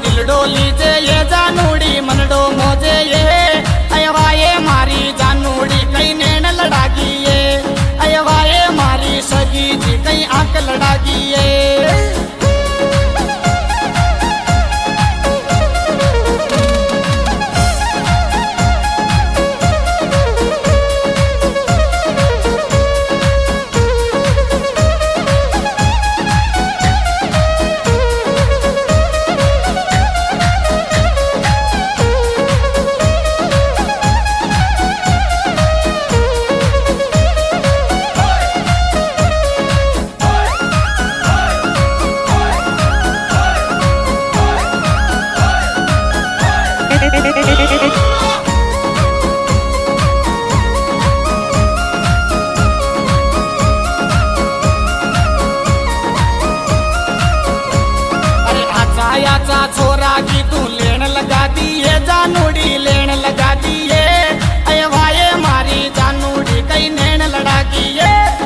दिल डोली जे ये जानूड़ी मनडो मोजे ये अयवाए मारी जानूड़ी कई नैन लड़ागी ये अयवाए मारी सगी जी कई आंख लड़ागी ये छोरा की तू लेन लगा दी ये जानूड़ी